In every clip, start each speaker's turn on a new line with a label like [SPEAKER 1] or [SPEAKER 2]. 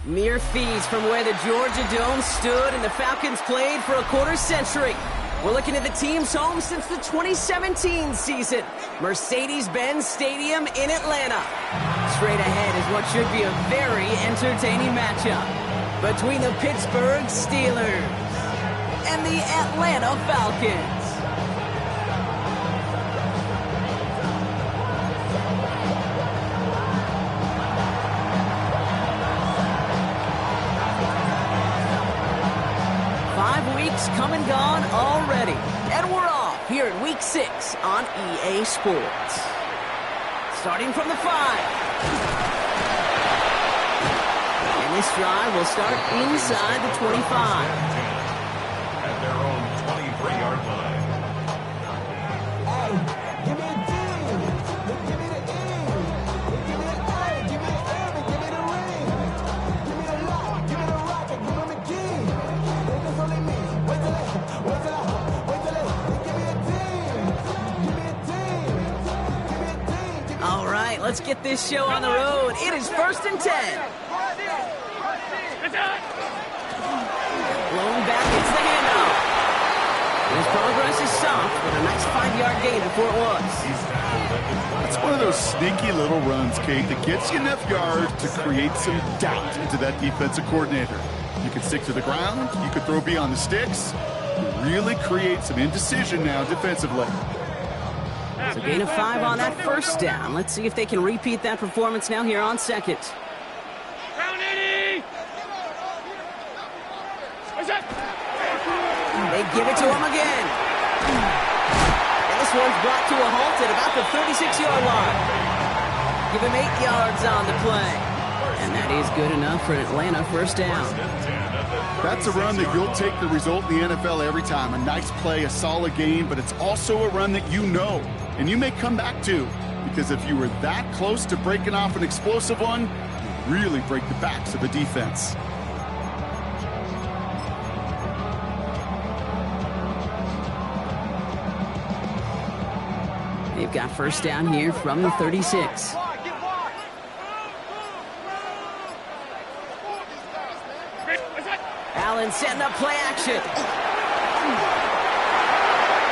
[SPEAKER 1] Mere feet from where the Georgia Dome stood and the Falcons played for a quarter century. We're looking at the team's home since the 2017 season, Mercedes-Benz Stadium in Atlanta. Straight ahead is what should be a very entertaining matchup between the Pittsburgh Steelers and the Atlanta Falcons. Come and gone already. And we're off here in Week 6 on EA Sports. Starting from the 5. And this drive will start inside the 25.
[SPEAKER 2] At their own 23-yard line.
[SPEAKER 3] Give me a D. Give me the E. Give me the A. Give me the M. Give me the ring. Give me the lock. Give me the rocket. Give me the key. There's only me. Wait till it. Give me a team. Give me a team. Give me a team.
[SPEAKER 1] All right, let's get this show on the road. It is 1st and 10. Blown back, it's the handoff. His progress is soft, but a nice 5-yard gain before it was.
[SPEAKER 4] It's one of those sneaky little runs, Kate, that gets you enough yards to create some doubt into that defensive coordinator. You can stick to the ground, you could throw beyond the sticks, really create some indecision now defensively.
[SPEAKER 1] So gain of 5 on that first down. Let's see if they can repeat that performance now here on second. They give it to him again. And this one's brought to a halt at about the 36-yard line. Give him 8 yards on the play. And that is good enough for an Atlanta first down.
[SPEAKER 4] That's a run that you'll take the result in the NFL every time. A nice play, a solid game, but it's also a run that you know, and you may come back to, because if you were that close to breaking off an explosive one, you really break the backs of a defense.
[SPEAKER 1] They've got first down here from the 36. Allen setting up play action.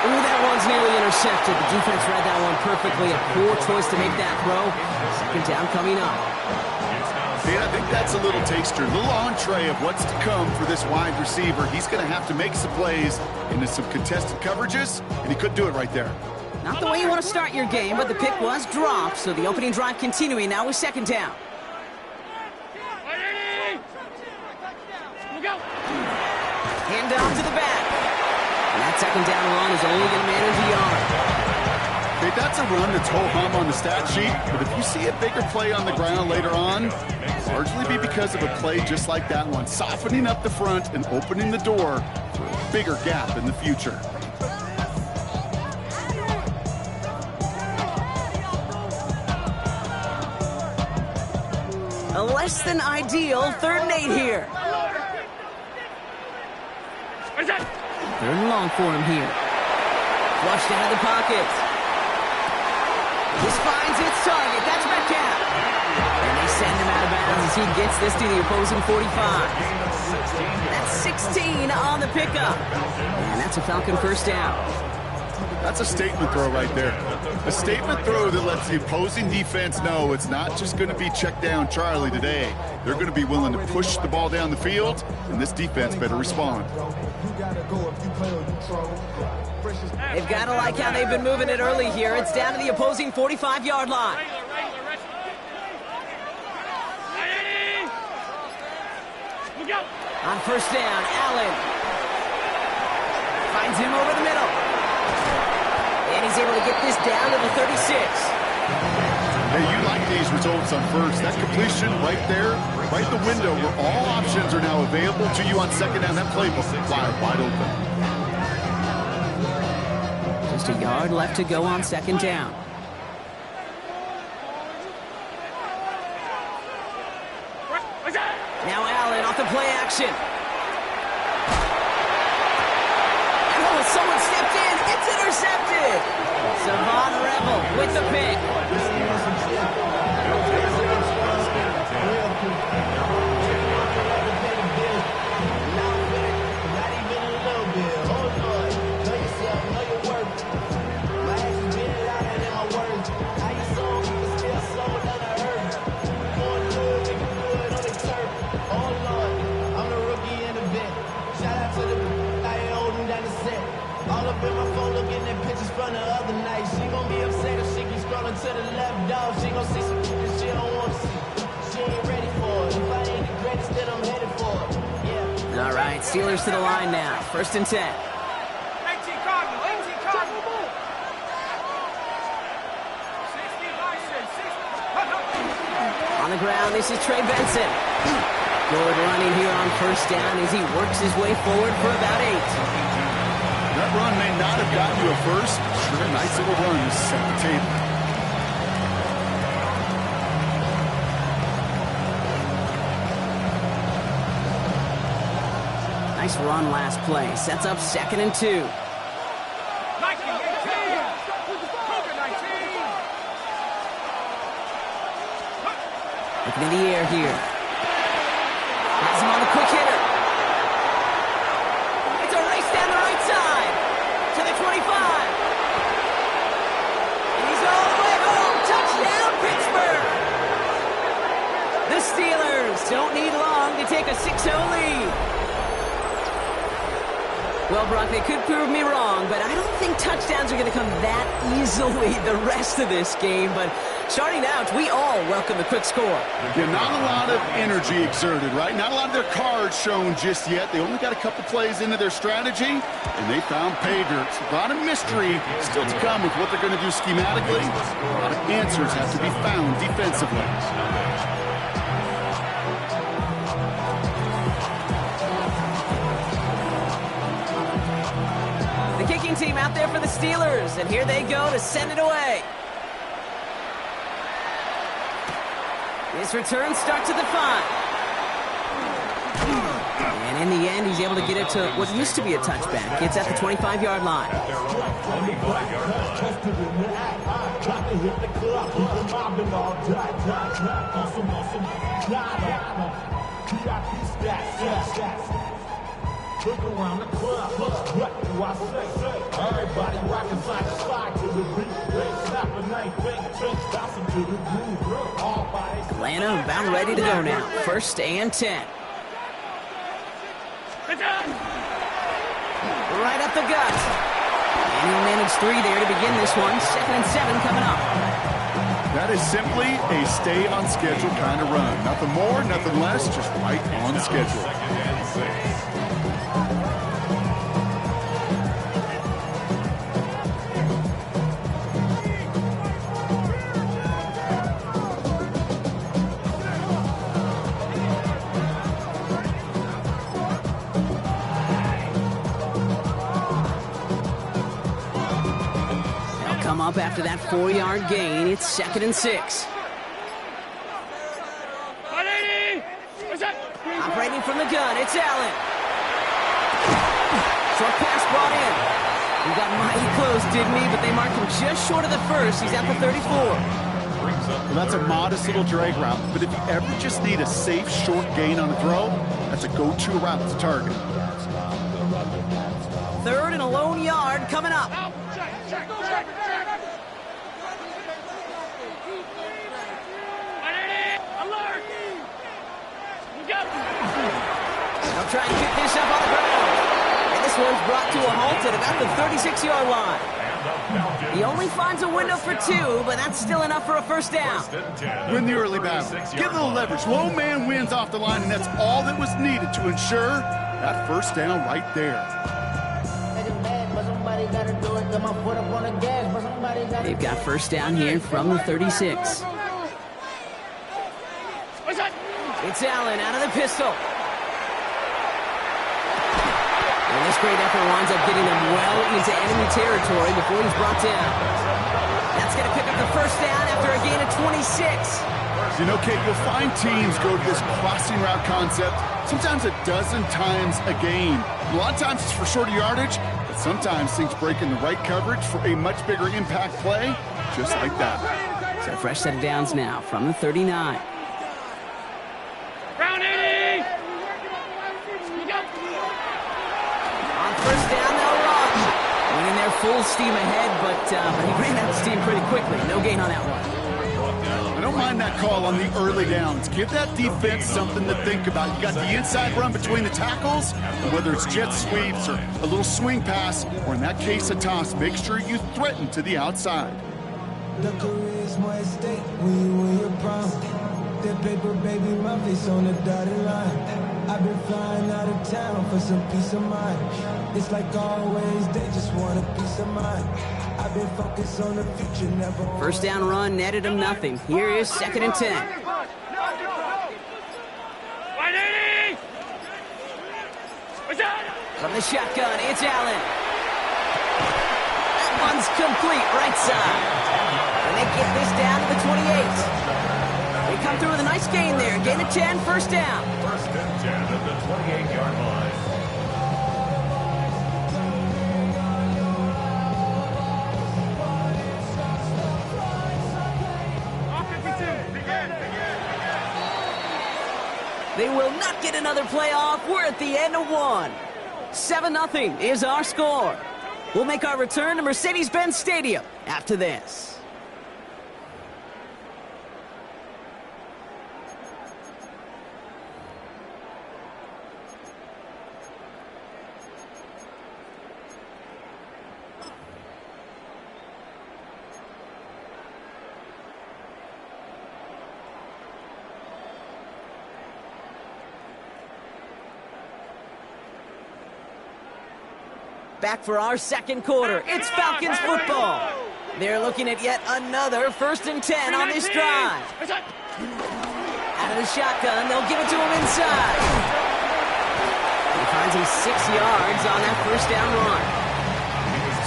[SPEAKER 1] Ooh, that one's nearly intercepted. The defense read that one perfectly. A poor choice to make that throw. Second down coming up.
[SPEAKER 4] Yeah, I think that's a little taster, a little entree of what's to come for this wide receiver. He's going to have to make some plays into some contested coverages, and he could do it right there.
[SPEAKER 1] Not the way you want to start your game, but the pick was dropped, so the opening drive continuing now with second down. Hand off to the back. And that second down run is only going to manage a yard.
[SPEAKER 4] Okay, that's a run that's ho-hum on the stat sheet, but if you see a bigger play on the ground later on, largely be because of a play just like that one, softening up the front and opening the door for a bigger gap in the future.
[SPEAKER 1] A less than ideal 3rd and 8 here. 3rd and long for him here. Flushed out of the pocket. This finds its target. That's Metcalf. And they send him out of bounds as he gets this to the opposing 45. That's 16 on the pickup. And that's a Falcon first down.
[SPEAKER 4] That's a statement throw right there. A statement throw that lets the opposing defense know it's not just going to be check down Charlie today. They're going to be willing to push the ball down the field, and this defense better respond.
[SPEAKER 1] They've got to like how they've been moving it early here. It's down to the opposing 45-yard line. On first down, Allen finds him over the middle. And he's able to get this down to the 36.
[SPEAKER 4] Hey, you like these results on first. That completion right there, right in the window where all options are now available to you on second down. That playbook wide open.
[SPEAKER 1] Just a yard left to go on second down. Now Allen off the play action. Oh, someone stepped in. It's intercepted. Savon Rebel with the pick. Steelers to the line now. 1st and 10. On the ground, this is Trey Benson. Good running here on 1st down as he works his way forward for about 8.
[SPEAKER 4] That run may not have gotten you a first. Sure, a nice little run to set the table.
[SPEAKER 1] Nice run last play. Sets up 2nd and 2. Looking in the air here. Has him on the quick hitter. It's a race down the right side to the 25. And he's all the way home. Touchdown, Pittsburgh. The Steelers don't need long to take a 6-0 lead. Well, Brock, they could prove me wrong, but I don't think touchdowns are going to come that easily the rest of this game. But starting out, we all welcome the quick score.
[SPEAKER 4] Yeah, not a lot of energy exerted, right? Not a lot of their cards shown just yet. They only got a couple plays into their strategy, and they found pay dirt. A lot of mystery still to come with what they're going to do schematically. A lot of answers have to be found defensively.
[SPEAKER 1] The kicking team out there for the Steelers, and here they go to send it away. This return starts at the 5. And in the end, he's able to get it to what used to be a touchback. It's at the 25-yard line.
[SPEAKER 3] Look around the club, what do I say? Everybody rockin' side to side to the beat. They snappin' night, bang, bouncing to the groove. All bodies.
[SPEAKER 1] Atlanta about ready to go now. 1st and 10. Right up the gut. And he'll manage 3 there to begin this one. 2nd and 7 coming up.
[SPEAKER 4] That is simply a stay on schedule kind of run. Nothing more, nothing less, just right on schedule.
[SPEAKER 1] Come up after that 4-yard gain. It's 2nd and 6. Operating from the gun, it's Allen. Short pass brought in. He got mighty close, didn't he? But they marked him just short of the 1st. He's at the 34.
[SPEAKER 4] Well, that's a modest little drag route, but if you ever just need a safe, short gain on a throw, that's a go-to route to target.
[SPEAKER 1] 3rd and a lone yard coming up. They'll try and pick this up on the ground. And this one's brought to a halt at about the 36-yard line. He only finds a window for 2, but that's still enough for a 1st down.
[SPEAKER 4] Win the early battle. Get a little leverage. Low man wins off the line, and that's all that was needed to ensure that 1st down right there.
[SPEAKER 1] They've got 1st down here from the 36. It's Allen out of the pistol. And this great effort winds up getting them well into enemy territory before he's brought down. That's going to pick up the 1st down after a gain of 26.
[SPEAKER 4] You know, Kate, you'll find teams go to this crossing route concept sometimes a dozen times a game. A lot of times it's for shorter yardage, but sometimes things break in the right coverage for a much bigger impact play, just like that.
[SPEAKER 1] So a fresh set of downs now from the 39.
[SPEAKER 5] Round 80!
[SPEAKER 1] On 1st down, they'll run. Winning their full steam ahead, but he ran out of steam pretty quickly. No gain on that one.
[SPEAKER 4] I don't mind that call on the early downs. Give that defense something to think about. You got the inside run between the tackles, and whether it's jet sweeps or a little swing pass, or in that case a toss, make sure you threaten to the outside.
[SPEAKER 3] The career's more at stake when you win your prom. get that paper, baby, my face on the dotted line. I've been flying out of town for some peace of mind. It's like always, they just want a piece of mind. I've been focused on the future, never on...
[SPEAKER 1] First down run netted him nothing. Here is 2nd and 10. From the shotgun, it's Allen. That one's complete, right side. And they get this down to the 28. They come through with a nice gain there. Gain of 10, first down.
[SPEAKER 2] First and 10 at the 28-yard line.
[SPEAKER 1] They will not get another playoff. We're at the end of one. 7-0 is our score. We'll make our return to Mercedes-Benz Stadium after this. Back for our second quarter. It's Falcons football. They're looking at yet another 1st and 10 on this drive. Out of the shotgun, they'll give it to him inside. He finds him 6 yards on that first down run.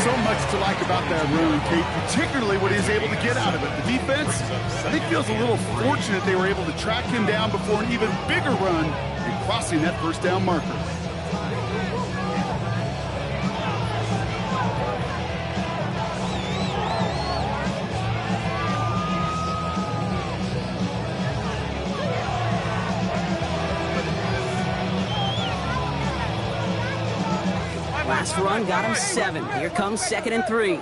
[SPEAKER 4] So much to like about that run, Kate, particularly what he's able to get out of it. The defense, I think, feels a little fortunate they were able to track him down before an even bigger run and crossing that first down marker.
[SPEAKER 1] Last run got him 7. Here comes 2nd and 3.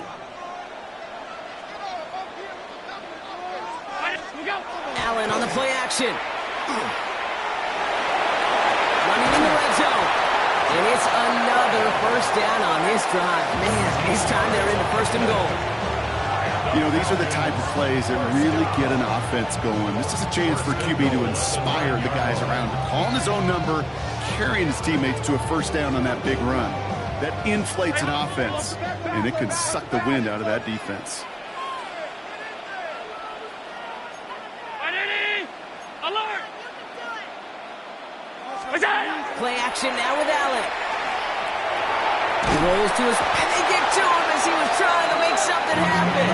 [SPEAKER 1] Allen on the play action. Running in the red zone. And it's another first down on this drive. Man, this time they're into 1st and goal.
[SPEAKER 4] You know, these are the type of plays that really get an offense going. This is a chance for QB to inspire the guys around him. Calling his own number, carrying his teammates to a first down on that big run. That inflates an offense, and it can suck the wind out of that defense.
[SPEAKER 1] Play action now with Allen. He rolls to his... And they get to him as he was trying to make something happen.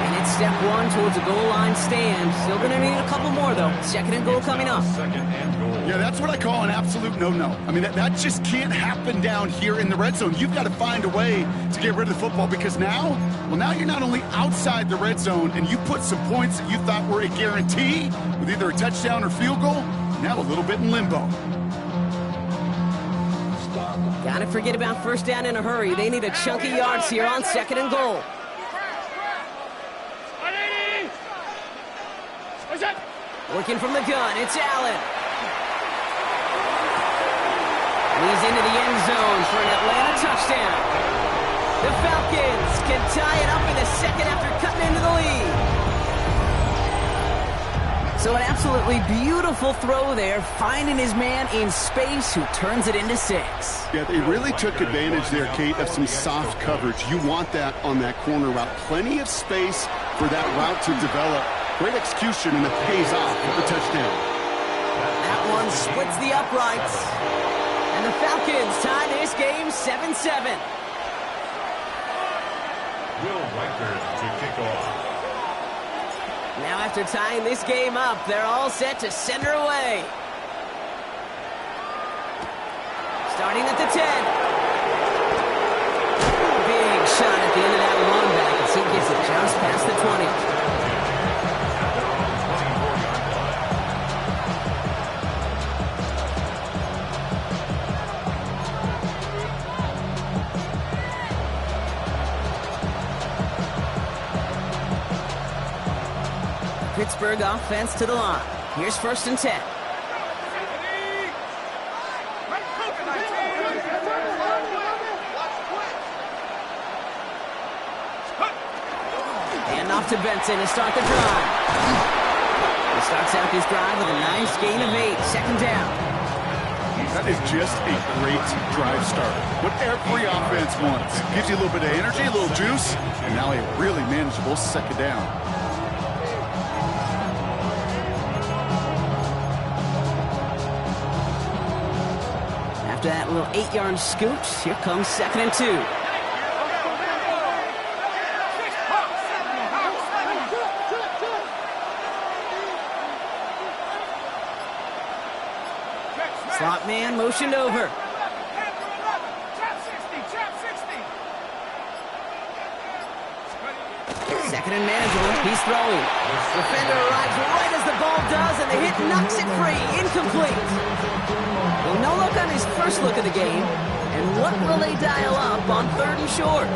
[SPEAKER 1] And it's step 1 towards a goal line stand. Still going to need a couple more, though. 2nd and goal coming up.
[SPEAKER 2] 2nd and goal.
[SPEAKER 4] Yeah, that's what I call an absolute no-no. I mean, that just can't happen down here in the red zone. You've got to find a way to get rid of the football because now you're not only outside the red zone and you put some points that you thought were a guarantee with either a touchdown or field goal, now a little bit in limbo.
[SPEAKER 1] Gotta forget about first down in a hurry. They need a chunky yards here on 2nd and goal. Working from the gun, it's Allen. Leads into the end zone for an Atlanta touchdown. The Falcons can tie it up in the 2nd after cutting into the lead. So an absolutely beautiful throw there, finding his man in space who turns it into 6.
[SPEAKER 4] Yeah, they really took advantage there, Kate, of some soft coverage. You want that on that corner route. Plenty of space for that route to develop. Great execution, and it pays off with the touchdown.
[SPEAKER 1] That one splits the uprights. And the Falcons tie this game 7-7.
[SPEAKER 2] Will Reichert to kick off.
[SPEAKER 1] Now after tying this game up, they're all set to send her away. Starting at the 10. Big shot at the end of that run back as he gets it just past the 20. Pittsburgh offense to the line. Here's 1st and 10. And off to Benson to start the drive. He starts out this drive with a nice gain of 8. Second down.
[SPEAKER 4] That is just a great drive start. What every offense wants. Gives you a little bit of energy, a little juice, and now a really manageable second down.
[SPEAKER 1] After that little 8-yard scoot, here comes 2nd and 2. Slot man motioned over. Second and manageable. He's throwing. Defender arrives right as the ball does, and the hit knocks it free. Incomplete. Well, no look on his first look of the game. And what will they dial up on 3rd and short?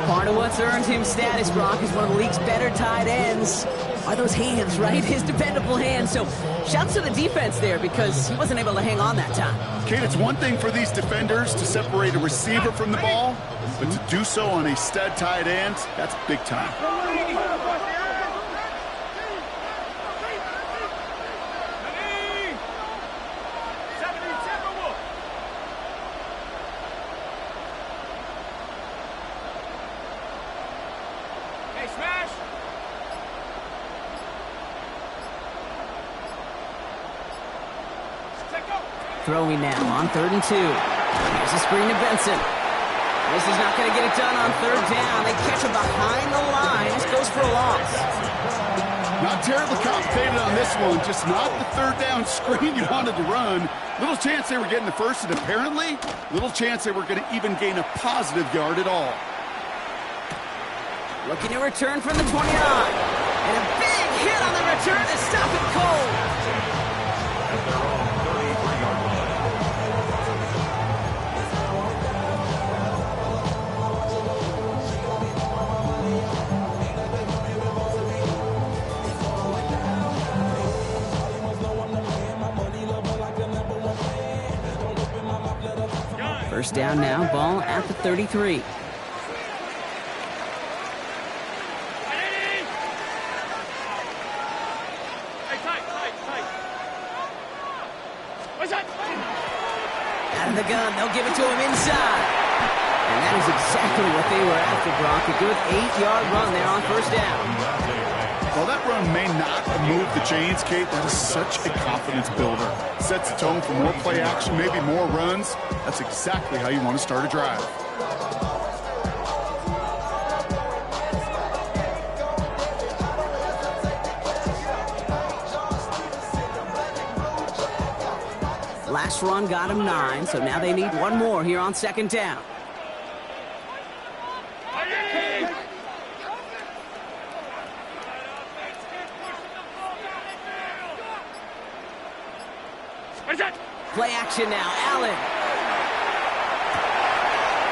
[SPEAKER 1] Part of what's earned him status, Brock, is one of the league's better tight ends. Are those hands, right? His dependable hands. So shouts to the defense there because he wasn't able to hang on that time.
[SPEAKER 4] Kate, it's one thing for these defenders to separate a receiver from the ball, but to do so on a stud tight end, that's big time.
[SPEAKER 1] Throwing now on 3rd and 2. Here's a screen to Benson. This is not going to get it done on 3rd down. They catch him behind the line. This goes for a loss.
[SPEAKER 4] Not terribly complicated on this one. Just not the 3rd down screen you wanted to run. Little chance they were getting the first, and apparently little chance they were going to even gain a positive yard at all.
[SPEAKER 1] Looking to return from the 29. And a big hit on the return to stop it cold.
[SPEAKER 2] At their own 33-yard line.
[SPEAKER 1] First down now, ball at the 33. Out of the gun, they'll give it to him inside. And that is exactly what they were after, Brock. A good 8-yard run there on first down.
[SPEAKER 4] While that run may not move the chains, Kate, that is such a confidence builder. Sets the tone for more play action, maybe more runs. That's exactly how you want to start a drive.
[SPEAKER 1] Last run got him 9, so now they need one more here on second down. Play action now, Allen.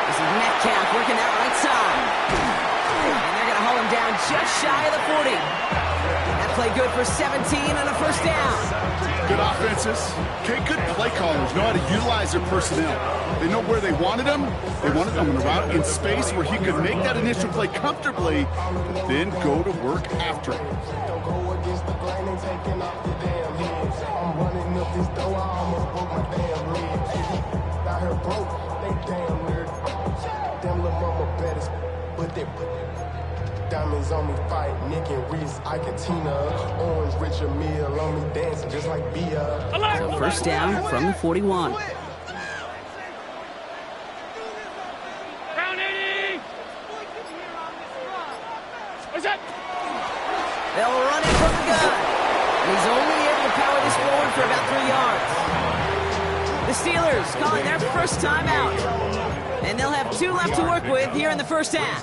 [SPEAKER 1] This is Metcalf working that right side. And they're going to hold him down just shy of the 40. That play good for 17 and a first down.
[SPEAKER 4] Good offenses. Okay, good play callers know how to utilize their personnel. They know where they wanted them. They wanted them in a route in space where he could make that initial play comfortably, but then go to work after it.
[SPEAKER 3] Don't go against the grain and taking off your damn heads. I'm running up this door, I almost broke my damn leg. Got her broke, they damn nerd. Them little mama better, but they diamonds on me fight, Nick and Reese, Ike and Tina. Orange Richard Mill on me dancing just like Bia.
[SPEAKER 1] So first down from the 41. They'll run it from the gun. He's only able to power this forward for about 3 yards. The Steelers calling their first time out. And they'll have 2 left to work with here in the first half.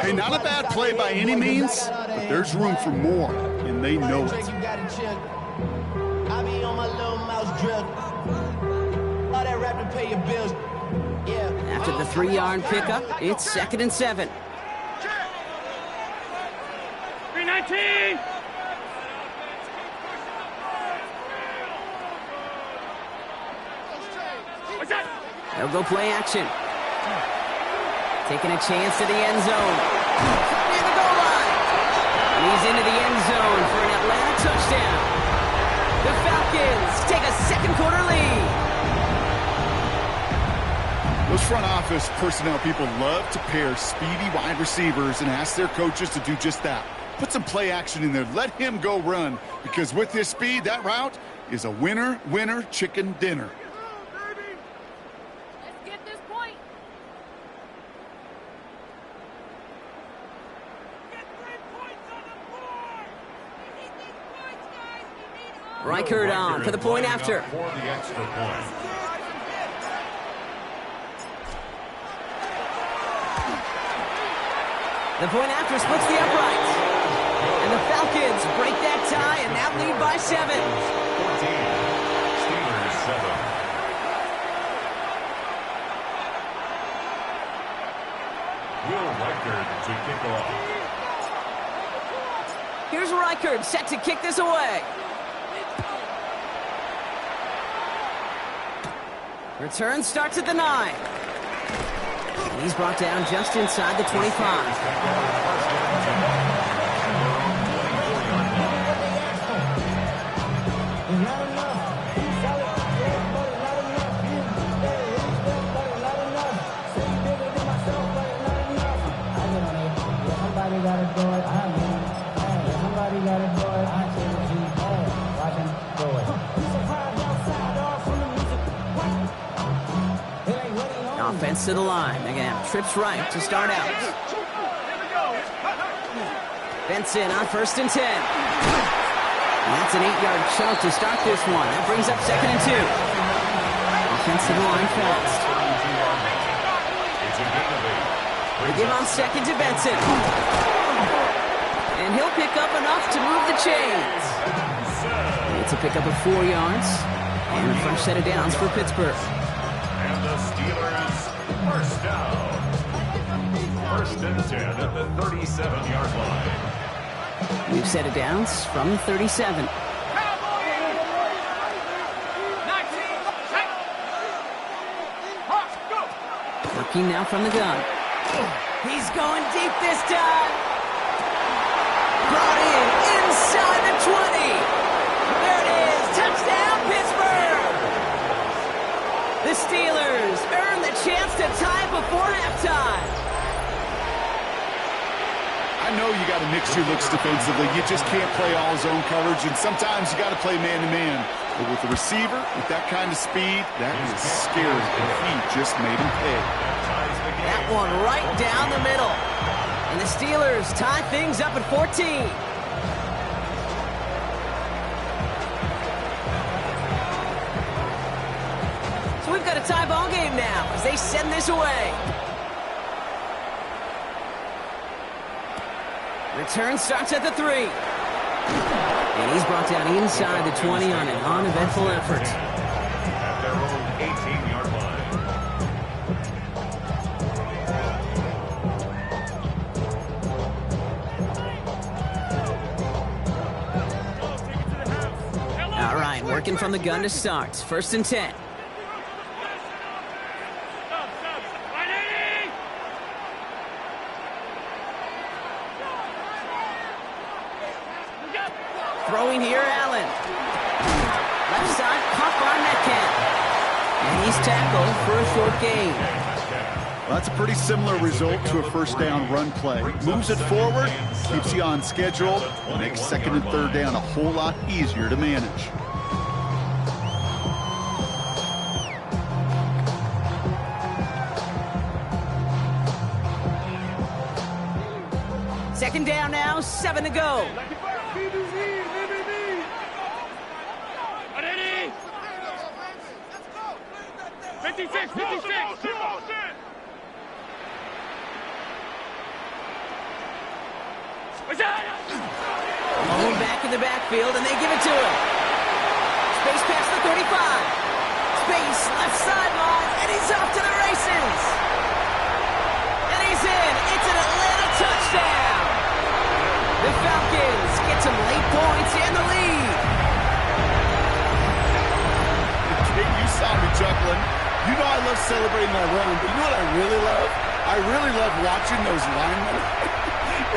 [SPEAKER 4] Hey, not a bad play by any means, but there's room for more, and they know it.
[SPEAKER 5] I be on my little mouse drill. All that rap to pay your bills. Yeah.
[SPEAKER 1] After the 3-yard pickup, it's 2nd and 7.
[SPEAKER 6] 319. What's that?
[SPEAKER 1] They'll go play action. Taking a chance to the end zone. Near the goal line. And he's into the end zone for an and a touchdown. The Falcons take a second quarter lead.
[SPEAKER 4] Those front office personnel people love to pair speedy wide receivers and ask their coaches to do just that. Put some play action in there. Let him go run, because with his speed, that route is a winner, winner, chicken dinner.
[SPEAKER 7] Let's get this point. Get 3 points on the board. We need these points, guys. We need all.
[SPEAKER 1] Reichard on for the point after.
[SPEAKER 2] For the extra point.
[SPEAKER 1] The point after splits the uprights. And the Falcons break that tie and now lead by 7.
[SPEAKER 2] 14. Steelers 7. Will Reichard to kick off.
[SPEAKER 1] Here's Reichard set to kick this away. Return starts at the 9. And he's brought down just inside the 25. Offense to the line. Again, trips right to start out. Benson on 1st and 10. And that's an 8-yard chunk to start this one. That brings up 2nd and 2. Offense to the line fast. They give on 2nd to Benson. And he'll pick up enough to move the chains. It's a pickup of 4 yards. And a fresh set of downs for Pittsburgh.
[SPEAKER 2] And the Steelers first down. 1st and 10 at the 37-yard line.
[SPEAKER 1] New set of downs from 37. Working now from the gun. He's going deep this time. Brought in inside the 20. There it is. Touchdown, Pittsburgh. The Steelers earn the chance to tie before halftime.
[SPEAKER 4] I know you got to mix your looks defensively. You just can't play all zone coverage, and sometimes you got to play man-to-man. But with the receiver, with that kind of speed, that is scary, and he just made him pay.
[SPEAKER 1] That one right down the middle. And the Steelers tie things up at 14. So we've got a tie ball game now as they send this away. Return starts at the 3. And he's brought down inside the 20 on an uneventful effort.
[SPEAKER 2] At their own 18-yard line.
[SPEAKER 1] All right, working from the gun to start. 1st and 10. Throwing here, Allen. Left side, caught by Metcalf. And he's tackled for a short gain.
[SPEAKER 4] Well, that's a pretty similar result to a first down run play. Moves it forward, keeps you on schedule, makes 2nd and 3rd down a whole lot easier to manage.
[SPEAKER 1] Second down now, 7 to go.
[SPEAKER 6] 56, 56.
[SPEAKER 1] Malone back in the backfield, and they give it to him. Space past the 35. Space, left sideline, and he's off to the races. And he's in. It's an Atlanta touchdown. The Falcons get some late points and the lead.
[SPEAKER 4] You saw me chuckling. You know I love celebrating my run, but you know what I really love? I really love watching those linemen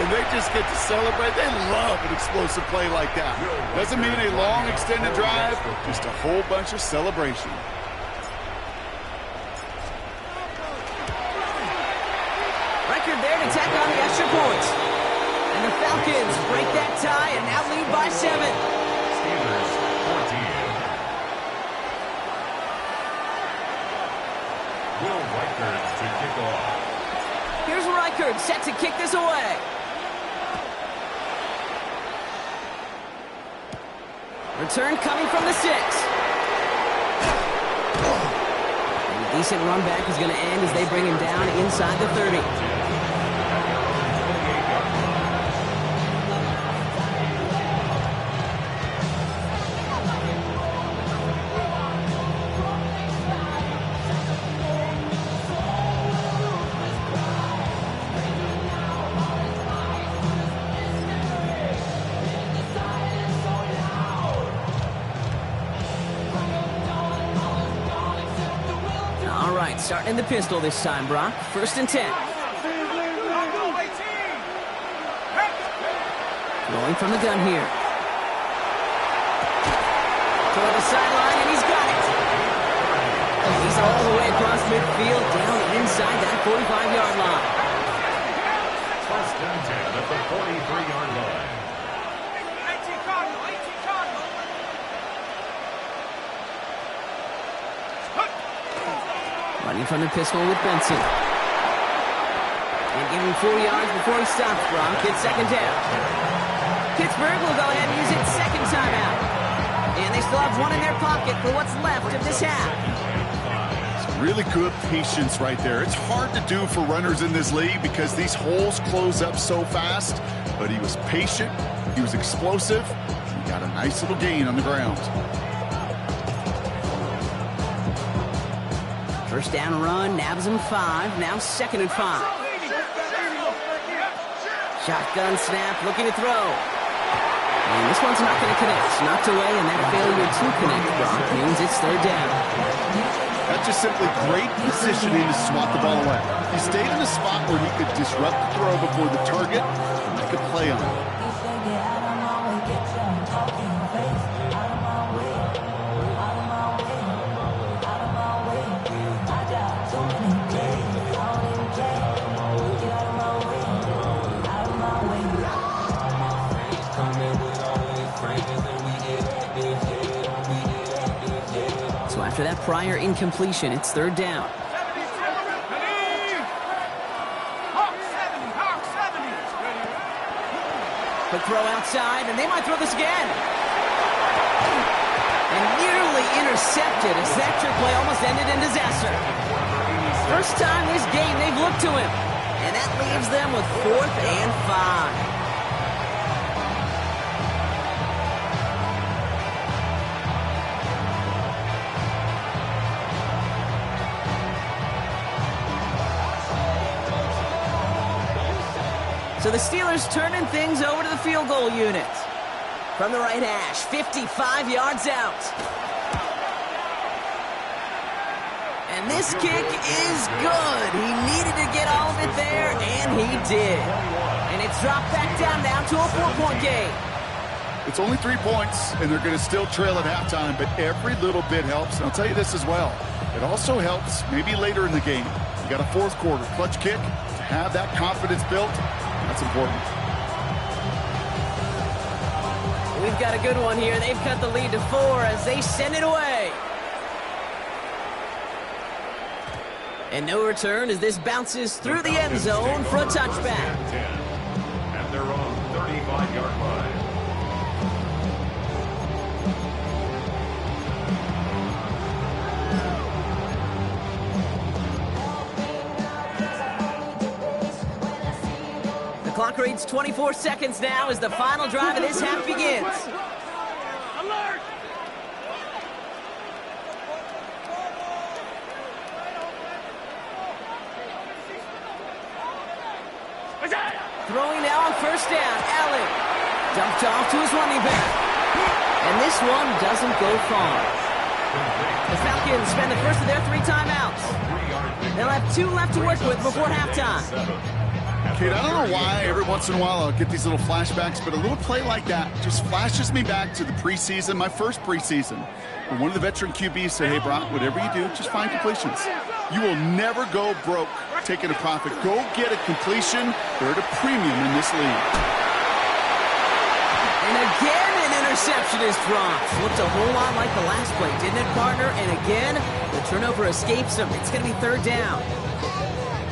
[SPEAKER 4] and they just get to celebrate. They love an explosive play like that. Doesn't mean a long extended drive, just a whole bunch of celebration.
[SPEAKER 1] Record there to tack on the extra points. And the Falcons break that tie and now lead by 7.
[SPEAKER 2] Steelers 14. Will Reichard to kick off.
[SPEAKER 1] Here's Reichard set to kick this away. Return coming from the 6. And a decent run back is going to end as they bring him down inside the 30. Starting in the pistol this time, Brock. 1st and 10. Going from the gun here. Toward the sideline, and he's got it. He's all the way across midfield, down inside that 45-yard line.
[SPEAKER 2] 1st and 10 at the 43-yard line.
[SPEAKER 1] Running from the pistol with Benson. And give him 4 yards before he stops, Brock. It's 2nd down. Pittsburgh will go ahead and use its 2nd timeout. And they still have one in their pocket for what's left of this half.
[SPEAKER 4] It's really good patience right there. It's hard to do for runners in this league because these holes close up so fast. But he was patient. He was explosive. He got a nice little gain on the ground.
[SPEAKER 1] 1st down run, nabs him 5. Now 2nd and 5. Shotgun snap, looking to throw. And this one's not going to connect. Knocked away, and that failure to connect, Brock, means it's 3rd down.
[SPEAKER 4] That's just simply great positioning to swat the ball away. He stayed in a spot where he could disrupt the throw before the target and make a play on it.
[SPEAKER 1] After that prior incompletion, it's 3rd down. Quick throw outside, and they might throw this again. And nearly intercepted as that trick play almost ended in disaster. First time this game they've looked to him. And that leaves them with 4th and 5. So the Steelers turning things over to the field goal unit. From the right hash, 55 yards out. And this kick is good. He needed to get all of it there, and he did. And it's dropped back down now to a 4-point game.
[SPEAKER 4] It's only 3 points, and they're going to still trail at halftime, but every little bit helps. And I'll tell you this as well. It also helps maybe later in the game. You got a 4th quarter clutch kick to have that confidence built. That's important.
[SPEAKER 1] We've got a good one here. They've cut the lead to 4 as they send it away. And no return as this bounces through the end zone for a touchback.
[SPEAKER 2] And they're on 35-yard line.
[SPEAKER 1] The clock reads 24 seconds now as the final drive of this half begins.
[SPEAKER 6] Alert!
[SPEAKER 1] Throwing now on 1st down, Allen. Dumped off to his running back. And this one doesn't go far. The Falcons spend the first of their 3 timeouts. They'll have 2 left to work with before halftime.
[SPEAKER 4] Kate, I don't know why every once in a while I'll get these little flashbacks, but a little play like that just flashes me back to the preseason, my first preseason, when one of the veteran QBs said, hey, Brock, whatever you do, just find completions. You will never go broke taking a profit. Go get a completion. They're at a premium in this league.
[SPEAKER 1] And again, an interception is dropped. Looked a whole lot like the last play, didn't it, partner? And again, the turnover escapes him. It's going to be third down.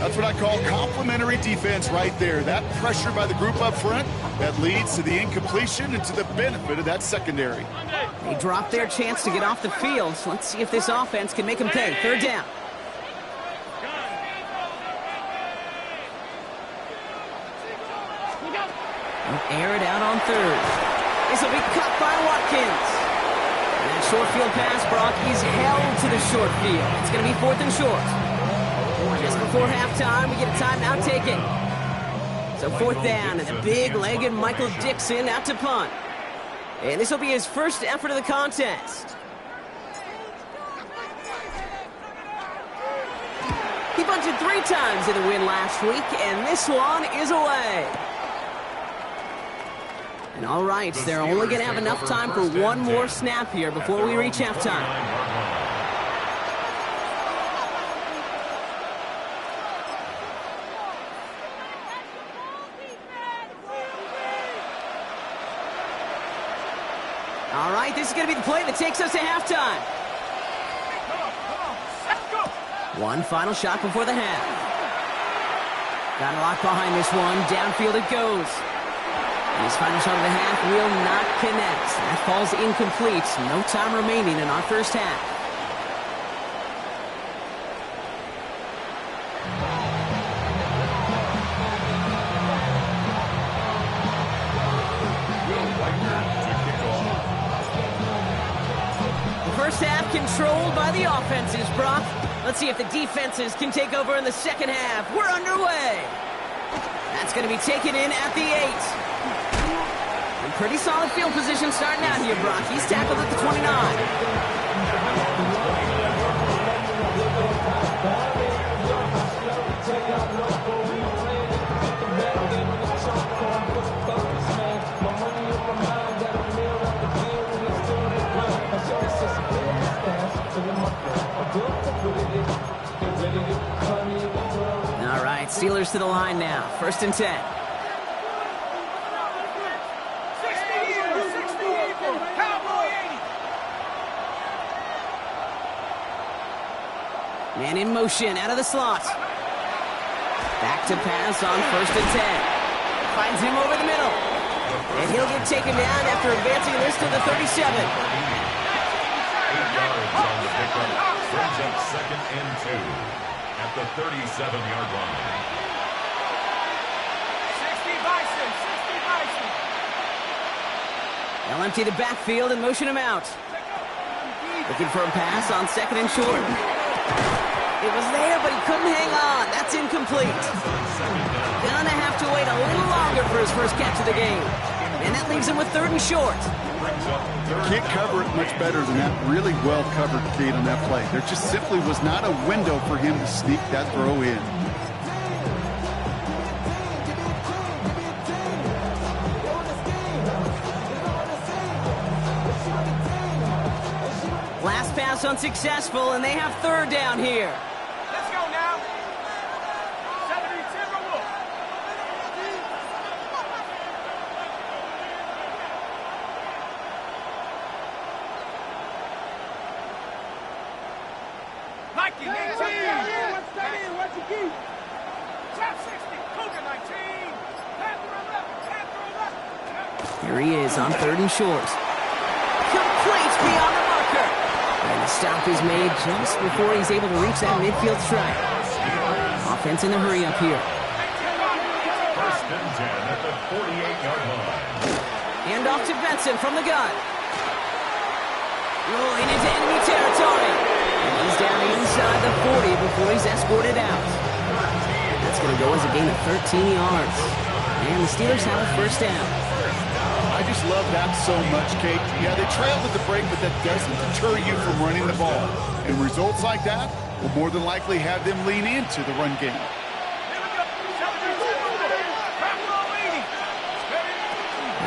[SPEAKER 4] That's what I call complimentary defense right there. That pressure by the group up front, that leads to the incompletion and to the benefit of that secondary.
[SPEAKER 1] They dropped their chance to get off the field. So let's see if this offense can make them pay. Third down. Air it out on third. This will be cut by Watkins. And that short field pass, Brock, is held to the short field. It's going to be fourth and short. Just before halftime, we get a timeout taken. So fourth down, and the big-legged Michael Dixon out to punt. And this will be his first effort of the contest. He bunted 3 times in the win last week, and this one is away. And all right, they're only going to have enough time for one more snap here before we reach halftime. All right, this is going to be the play that takes us to halftime. One final shot before the half. Got a lot behind this one. Downfield it goes. And his final shot of the half will not connect. That falls incomplete. No time remaining in our first half. First half controlled by the offenses, Brock. Let's see if the defenses can take over in the second half. We're underway. That's going to be taken in at the 8. And pretty solid field position starting out here, Brock. He's tackled at the 29. All right, Steelers to the line now. First and 10. Man in motion, out of the slot. Back to pass on first and 10. Finds him over the middle. And he'll get taken down after advancing this to the 37.
[SPEAKER 2] 8 yards on the pickup. Brings up second and 2 at the 37-yard line.
[SPEAKER 6] 60 Bison, 60 Bison.
[SPEAKER 1] They'll empty the backfield and motion him out. Looking for a pass on second and short. It was there, but he couldn't hang on. That's incomplete. Gonna have to wait a little longer for his first catch of the game. And that leaves him with third and short.
[SPEAKER 4] Can't cover it much better than that. Really well covered, Kate, on that play. There just simply was not a window for him to sneak that throw in.
[SPEAKER 1] Last pass unsuccessful, and they have third down here.
[SPEAKER 6] Let's go now. 70 Timberwolves. Nike 18. What's the key? Trap 60. Cougar 19. Panther 11. Panther 11.
[SPEAKER 1] Here he is on third and short. Complete beyond the marker. And the stop is made just before he's able to reach that midfield strike. Offense in the hurry up here.
[SPEAKER 2] First and 10 at the 48-yard line.
[SPEAKER 1] Hand off to Benson from the gun. Rolling into enemy territory. And he's down inside the 40 before he's escorted out. That's going to go as a gain of 13 yards. And the Steelers have a first down.
[SPEAKER 4] I just love that so much, Kate. Yeah, they trailed at the break, but that doesn't deter you from running the ball. And results like that will more than likely have them lean into the run game.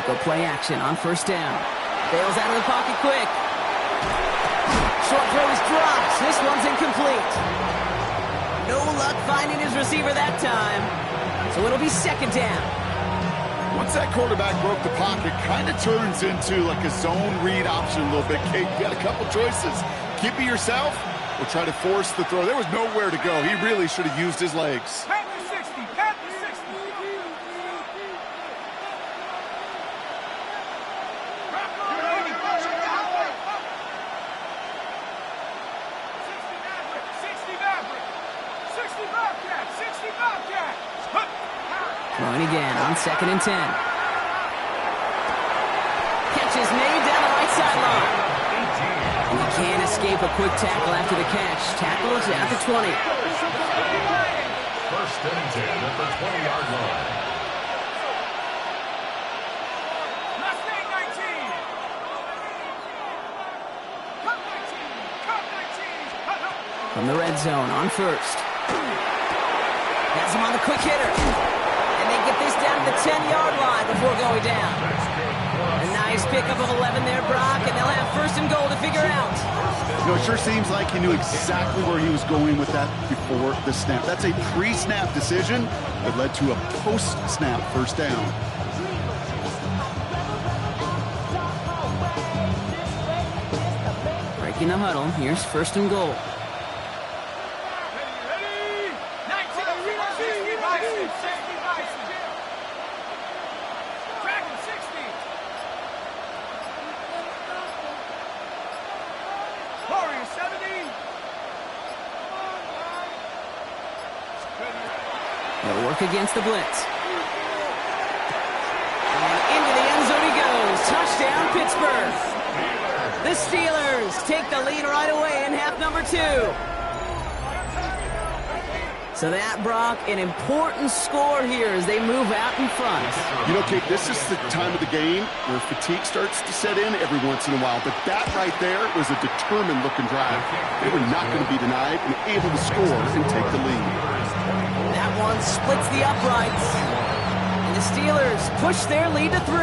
[SPEAKER 1] Go play action on first down. Bails out of the pocket quick. Short throw is dropped. This one's incomplete. No luck finding his receiver that time. So it'll be second down.
[SPEAKER 4] Once that quarterback broke the pocket, kind of turns into like a zone read option a little bit. Kate, you got a couple choices. Keep it yourself or try to force the throw. There was nowhere to go. He really should have used his legs.
[SPEAKER 6] Panther 60, Panther 60.
[SPEAKER 1] Throwing again on second and 10. Catch is made down the right sideline. And he can't escape a quick tackle after the catch. Tackle is at the 20.
[SPEAKER 2] First and 10 at the 20-yard line.
[SPEAKER 6] Mustang 19. Cup 19. Cup 19.
[SPEAKER 1] From the red zone on first. Has him on the quick hitter. And they get this down to the 10-yard line before going down. A nice pickup of 11 there, Brock, and they'll have first and goal to figure out.
[SPEAKER 4] You know, it sure seems like he knew exactly where he was going with that before the snap. That's a pre-snap decision that led to a post-snap first down.
[SPEAKER 1] Breaking the huddle. Here's first and goal. They'll work against the blitz. And into the end zone he goes. Touchdown, Pittsburgh. The Steelers take the lead right away in half number 2. So that, Brock, an important score here as they move out in front.
[SPEAKER 4] You know, Kate, this is the time of the game where fatigue starts to set in every once in a while. But that right there was a determined-looking drive. They were not going to be denied and able to score and take the lead.
[SPEAKER 1] That one splits the uprights. And the Steelers push their lead to 3.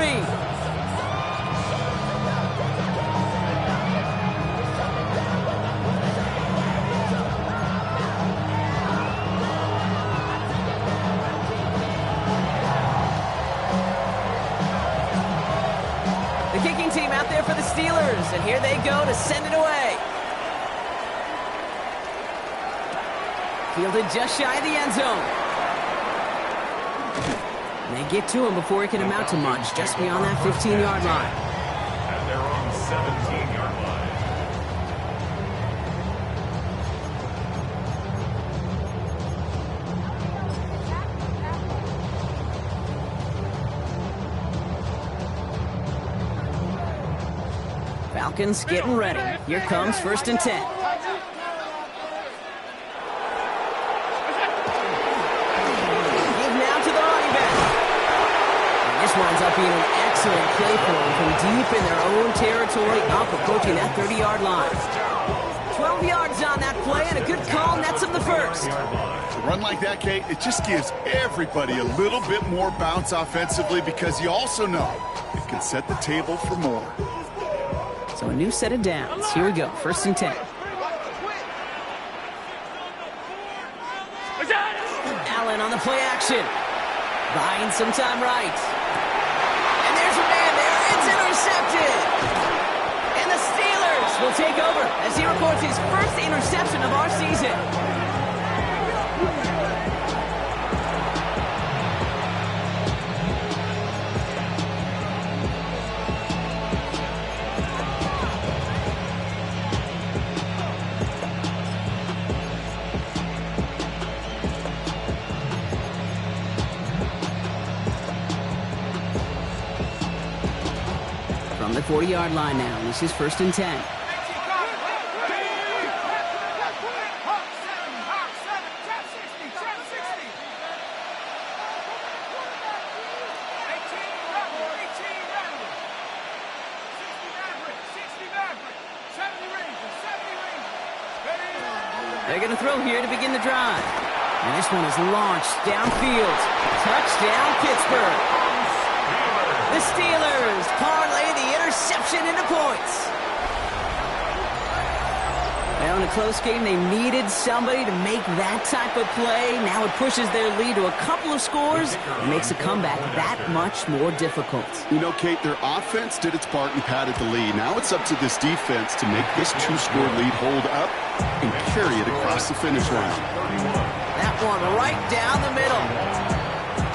[SPEAKER 1] The kicking team out there for the Steelers, and here they go to send it away. Fielded just shy of the end zone. And they get to him before it can amount to much, just beyond that 15-yard line.
[SPEAKER 2] At their own 17-yard line.
[SPEAKER 1] Falcons getting ready. Here comes first and 10. Winds up being an excellent play for them from deep in their own territory, up approaching that 30-yard line. 12 yards on that play, and a good call nets him the first.
[SPEAKER 4] A run like that, Kate, it just gives everybody a little bit more bounce offensively because you also know it can set the table for more.
[SPEAKER 1] So a new set of downs. Here we go, first and 10. Allen on the play action. Buying some time right. And there's a man there. It's intercepted. And the Steelers will take over as he records his first interception of our season. From the 40-yard line now, this is first and 10. They're going to throw here to begin the drive. And this one is launched downfield. Touchdown, Pittsburgh. The Steelers parlay the interception into points. Now in a close game, they needed somebody to make that type of play. Now it pushes their lead to a couple of scores and makes a comeback that much more difficult.
[SPEAKER 4] You know, Kate, their offense did its part and padded the lead. Now it's up to this defense to make this two-score lead hold up and carry it across the finish line.
[SPEAKER 1] That one right down the middle.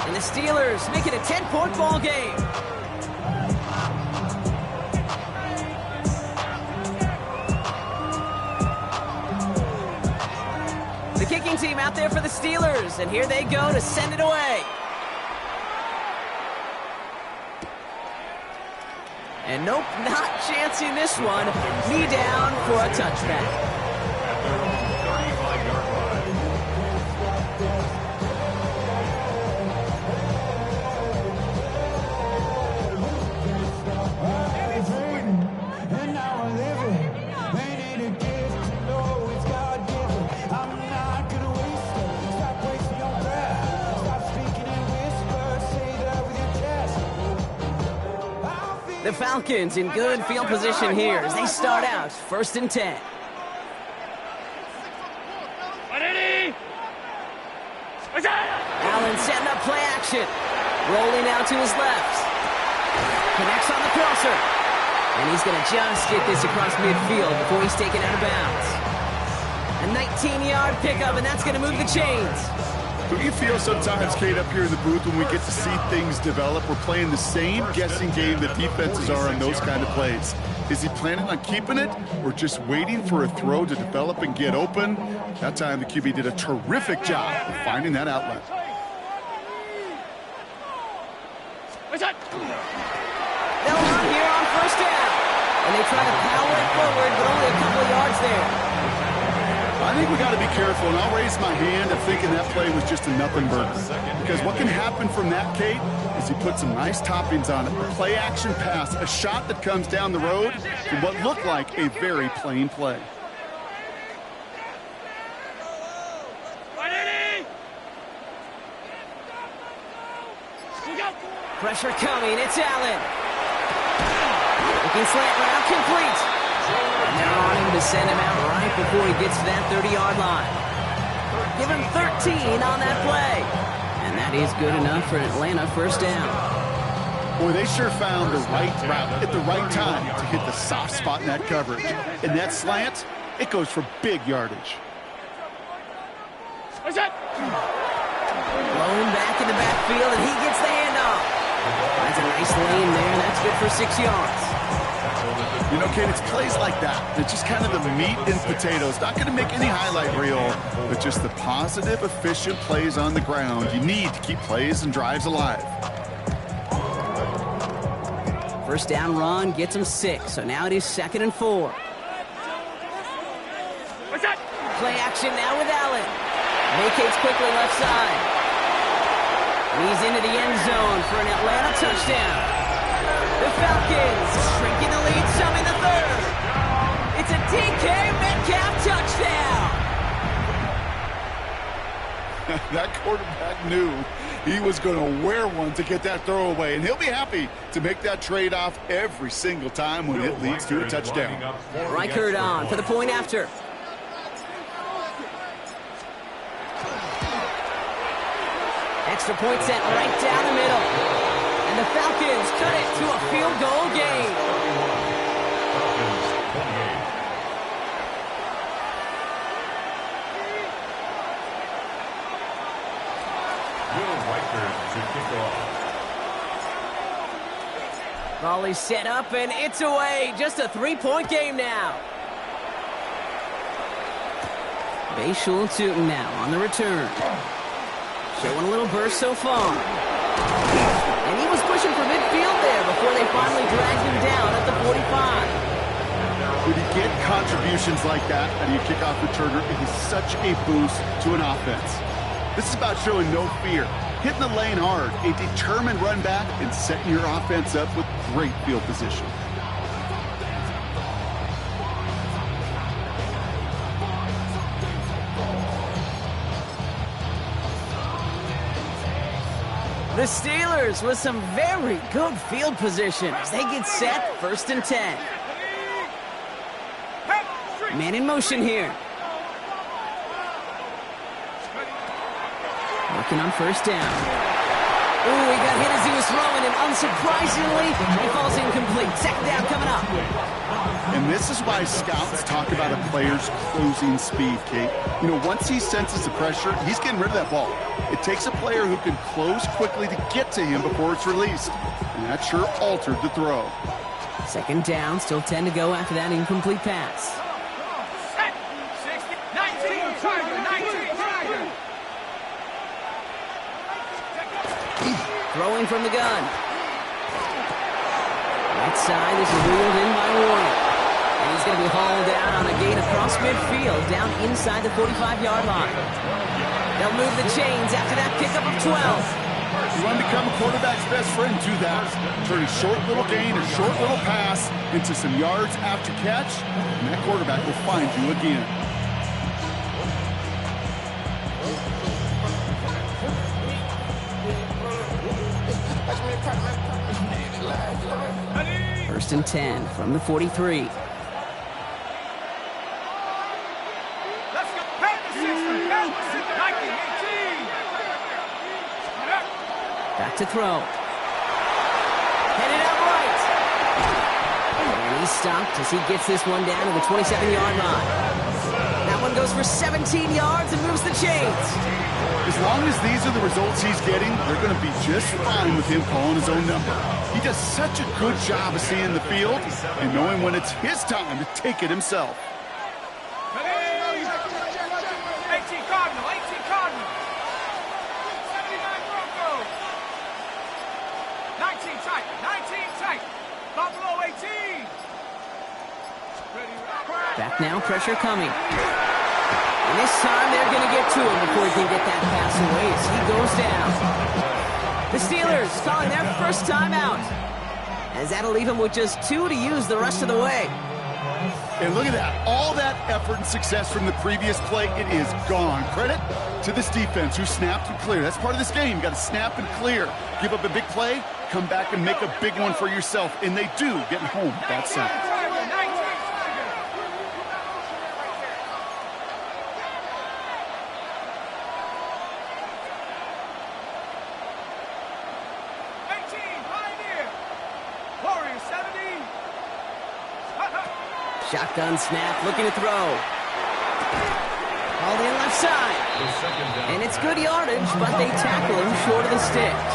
[SPEAKER 1] And the Steelers make it a 10-point ball game. The kicking team out there for the Steelers, and here they go to send it away. And nope, not chancing this one. Knee down for a touchback.
[SPEAKER 2] At their own 35-yard line.
[SPEAKER 3] And now I live it. Ain't it a gift to know it's God-given? I'm not gonna waste it. Stop wasting your breath. Stop speaking in whispers. Say that with your chest.
[SPEAKER 1] The Falcons in good field position here as they start out 1st and 10. Allen setting up play action. Rolling out to his left. Connects on the crosser. And he's going to just get this across midfield before he's taken out of bounds. A 19-yard pickup, and that's going to move the chains.
[SPEAKER 4] Don't you feel sometimes, Kate, up here in the booth when we get to see things develop, we're playing the same guessing game that defenses are on those kind of plays? Is he planning on keeping it or just waiting for a throw to develop and get open? That time the QB did a terrific job of finding that outlet.
[SPEAKER 1] They'll run here on 1st down. And they try to power it forward, but only a couple of yards there.
[SPEAKER 4] I think we got to be careful, and I'll raise my hand of thinking that play was just a nothing burger. Because what can happen from that, Kate, is he put some nice toppings on it. A play-action pass, a shot that comes down the road to what looked like a very plain play.
[SPEAKER 1] Pressure coming, it's Allen. Looking slant route complete. And they're on him to send him out right before he gets to that 30-yard line. Give him 13 on that play. And that is good enough for Atlanta 1st down.
[SPEAKER 4] Boy, they sure found the right route at the right time to hit the soft spot in that coverage. And that slant, it goes for big yardage.
[SPEAKER 1] Blowing back in the backfield, and he gets the handoff. That's a nice lane there, and that's good for 6 yards.
[SPEAKER 4] You know, Kate, it's plays like that. It's just kind of the meat and potatoes. Not going to make any highlight reel, but just the positive, efficient plays on the ground. You need to keep plays and drives alive.
[SPEAKER 1] 1st down run gets him 6, so now it is 2nd and 4. Play action now with Allen. Vacates quickly left side. He's into the end zone for an Atlanta touchdown. The Falcons shrinking the lead some in the 3rd. It's a DK Metcalf touchdown.
[SPEAKER 4] That quarterback knew he was going to wear one to get that throw away, and he'll be happy to make that trade-off every single time when it leads to a touchdown.
[SPEAKER 1] Reichard on for the point after. Extra point sent right down the middle. And the Falcons cut it to a field goal game.
[SPEAKER 2] Falcons 28. Will Reichard to kick off.
[SPEAKER 1] Volley set up, and it's away. Just a 3-point game now. Bayshul Tootin now on the return. Showing a little burst so far. And he was pushing for midfield there before they finally dragged him down at the 45.
[SPEAKER 4] When you get contributions like that out of your kickoff returner, it is such a boost to an offense. This is about showing no fear, hitting the lane hard, a determined run back, and setting your offense up with great field position.
[SPEAKER 1] The The Steelers with some very good field position as they get set, 1st and 10. Man in motion here. Working on 1st down. Ooh, he got hit as he was throwing, and unsurprisingly, he falls incomplete. 2nd down coming up.
[SPEAKER 4] And this is why scouts talk about a player's closing speed, Kate. You know, once he senses the pressure, he's getting rid of that ball. It takes a player who can close quickly to get to him before it's released. And that sure altered the throw.
[SPEAKER 1] 2nd down, still 10 to go after that incomplete pass.
[SPEAKER 6] 19, Tiger, 19, Tiger.
[SPEAKER 1] Throwing from the gun. Right side, this is wheeled in by Warner. And he's going to be hauled down on a gain across midfield, down inside the 45-yard line. They'll move the chains after that pickup of 12.
[SPEAKER 4] You want to become a quarterback's best friend, do that. Turn a short little gain, a short little pass into some yards after catch, and that quarterback will find you again.
[SPEAKER 1] First and 10 from the 43.
[SPEAKER 6] Let's go. Pat the 60. Pat the 60. 19, 18.
[SPEAKER 1] Back to throw. Headed out right. And he's stopped as he gets this one down to the 27-yard line. That one goes for 17 yards and moves the chains.
[SPEAKER 4] As long as these are the results he's getting, they're going to be just fine with him calling his own number. He does such a good job of seeing the field and knowing when it's his time to take it himself.
[SPEAKER 6] 18 Cardinal, 18 Cardinal. 79 Broncos. 19 tight, 19 tight. Buffalo 18. Ready,
[SPEAKER 1] Back now, pressure coming. And this time they're going to get to him before he can get that pass away as he goes down. The Steelers calling their first time out, as that'll leave him with just 2 to use the rest of the way.
[SPEAKER 4] And look at that. All that effort and success from the previous play, it is gone. Credit to this defense who snapped and cleared. That's part of this game. You got to snap and clear. Give up a big play, come back and make a big one for yourself. And they do, getting home with that sack.
[SPEAKER 6] 19 Tiger. 18 Pioneer. Warrior 70.
[SPEAKER 1] Shotgun snap, looking to throw. All in left side. And it's good yardage, but they tackle him short of the sticks.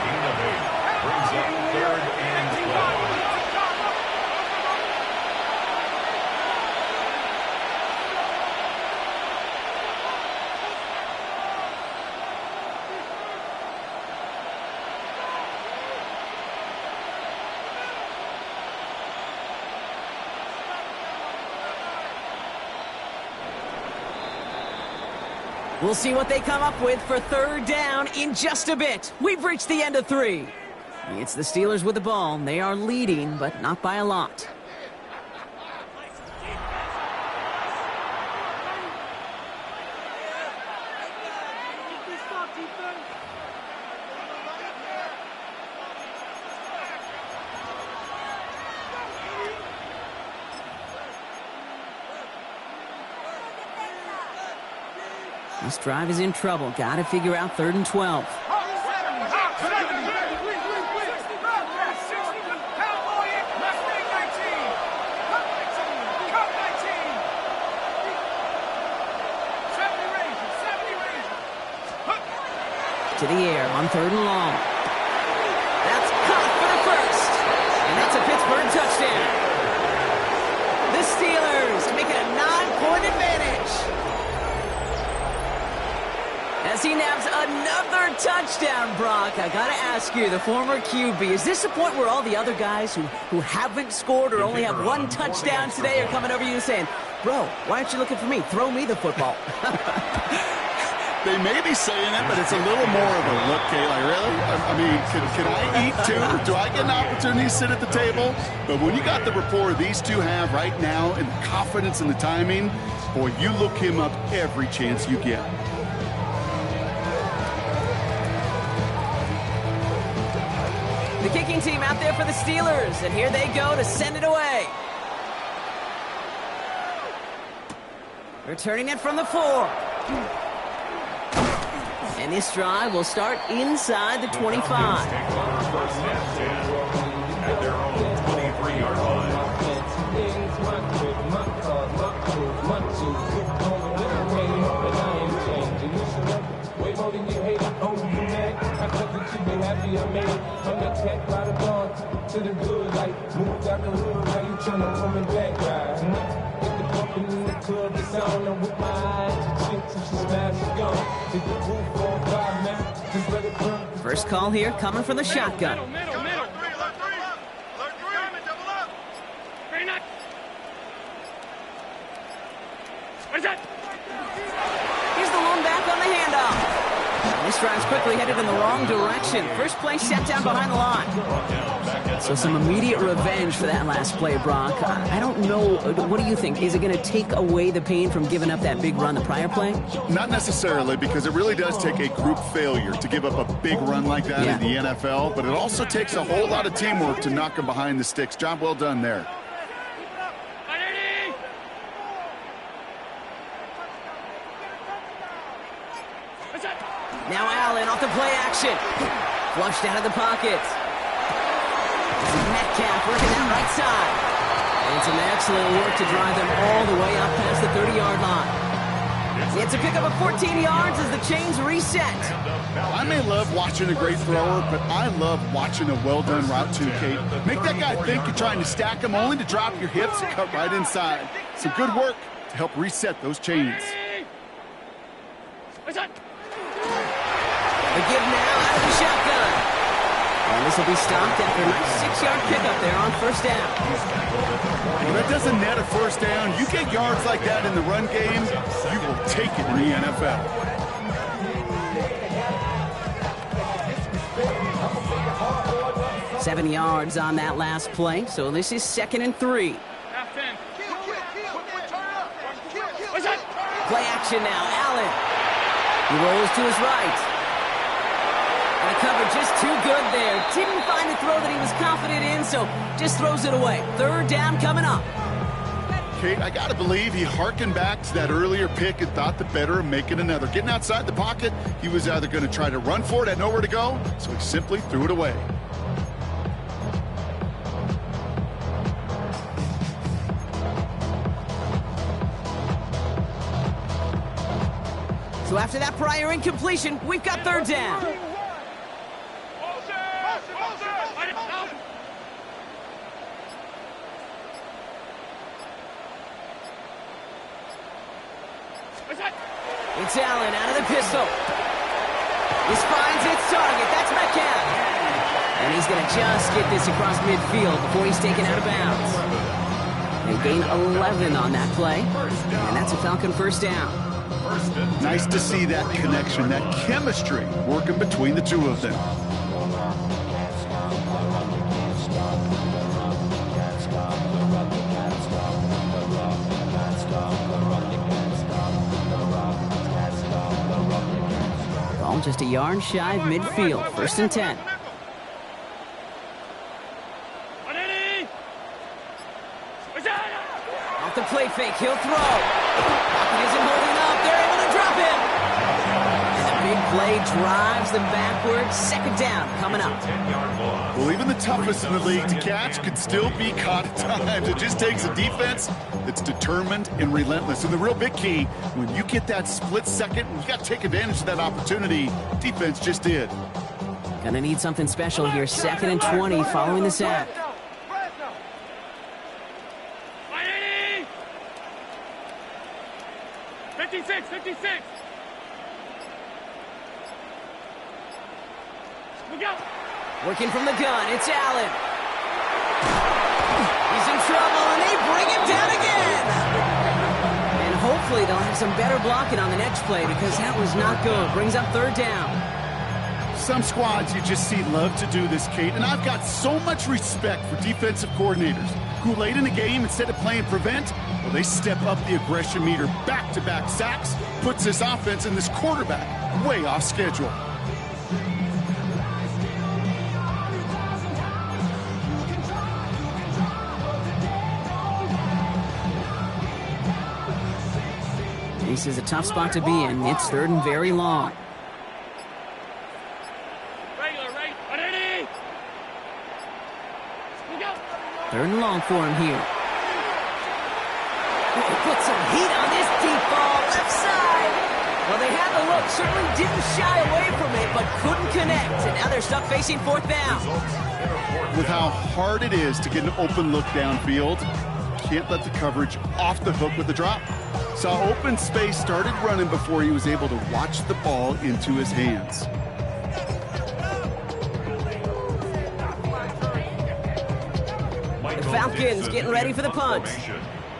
[SPEAKER 2] Gain of 8 brings up 3rd and 12.
[SPEAKER 1] We'll see what they come up with for 3rd down in just a bit. We've reached the end of 3. It's the Steelers with the ball. They are leading, but not by a lot. This drive is in trouble. Got to figure out 3rd and 12. To the air on 3rd and long. That's caught for the first. And that's a Pittsburgh touchdown. The Steelers make it a 9-point advantage. As he naps another touchdown, Brock, I got to ask you, the former QB, is this a point where all the other guys who haven't scored or only have one touchdown today are coming over you and saying, bro, why aren't you looking for me? Throw me the football.
[SPEAKER 4] They may be saying it, but it's a little more of a look, Kay. Like, really? I mean, can I eat too? Do I get an opportunity to sit at the table? But when you got the rapport these two have right now and the confidence and the timing, boy, you look him up every chance you get.
[SPEAKER 1] The kicking team out there for the Steelers, and here they go to send it away. Returning it from the 4. And this drive will start inside the 25.
[SPEAKER 2] First and 10 at their own 23-yard line.
[SPEAKER 1] First call here coming from the shotgun.
[SPEAKER 6] Middle. Alert three. Double up. Very nice. What is that?
[SPEAKER 1] Here's the lone back on the handoff. This drive's quickly headed in the wrong direction. First play set down behind the line. So some immediate revenge for that last play, Brock. I don't know. What do you think? Is it going to take away the pain from giving up that big run the prior play?
[SPEAKER 4] Not necessarily, because it really does take a group failure to give up a big run like that in the NFL, but it also takes a whole lot of teamwork to knock them behind the sticks. Job well done there.
[SPEAKER 1] Now Allen off the play action. Flushed out of the pocket. This is Metcalf working that right side. And some excellent work to drive them all the way out past the 30-yard line. It's a pickup of 14 yards as the chains reset.
[SPEAKER 4] I may love watching a great thrower, but I love watching a well-done route too, Kate. Make that guy think you're trying to stack him, only to drop your hips and cut right inside. Some good work to help reset those chains.
[SPEAKER 1] The give now out of the shotgun. And this will be stopped after a nice 6-yard pickup there on first down.
[SPEAKER 4] Well, that doesn't net a first down. You get yards like that in the run game, you will take it in the NFL.
[SPEAKER 1] Seven yards on that last play, so this is 2nd and 3. Play action now, Allen. He rolls to his right. And the cover just too good there. Didn't find the throw that he was confident in, so just throws it away. 3rd down coming up.
[SPEAKER 4] Kate, I got to believe he harkened back to that earlier pick and thought the better of making another. Getting outside the pocket, he was either going to try to run for it, had nowhere to go, so he simply threw it away.
[SPEAKER 1] So after that prior incompletion, we've got 3rd down. It's Allen out of the pistol. This finds its target. That's Metcalf. And he's going to just get this across midfield before he's taken out of bounds. They gain 11 on that play, and that's a Falcon first down.
[SPEAKER 4] Nice to see that connection, that chemistry working between the two of them.
[SPEAKER 1] Ball just a yard shy of midfield. 1st and 10. Off the play fake, he'll throw. Pocket isn't holding up. They're able to drop him. And the big play drives them backwards. 2nd down coming up.
[SPEAKER 4] Well, even the toughest in the league to catch could still be caught at times. It just takes a defense that's determined and relentless. And the real big key, when you get that split second, you got to take advantage of that opportunity. Defense just did.
[SPEAKER 1] Gonna need something special here. 2nd and 20 following the sack.
[SPEAKER 6] 56. Look out.
[SPEAKER 1] Working from the gun, it's Allen. He's in trouble, and they bring him down again. And hopefully they'll have some better blocking on the next play because that was not good. Brings up 3rd down.
[SPEAKER 4] Some squads you just see love to do this, Kate, and I've got so much respect for defensive coordinators who late in the game, instead of playing prevent, well, they step up the aggression meter. Back-to-back sacks puts this offense and this quarterback way off schedule.
[SPEAKER 1] This is a tough spot to be in. It's third and very long. Third and long for him here. Put some heat on this deep ball, left side. Well, they had the look, certainly didn't shy away from it, but couldn't connect. And now they're stuck facing fourth down.
[SPEAKER 4] With how hard it is to get an open look downfield, can't let the coverage off the hook with the drop. Saw open space, started running before he was able to watch the ball into his hands.
[SPEAKER 1] The Falcons getting ready for the punt.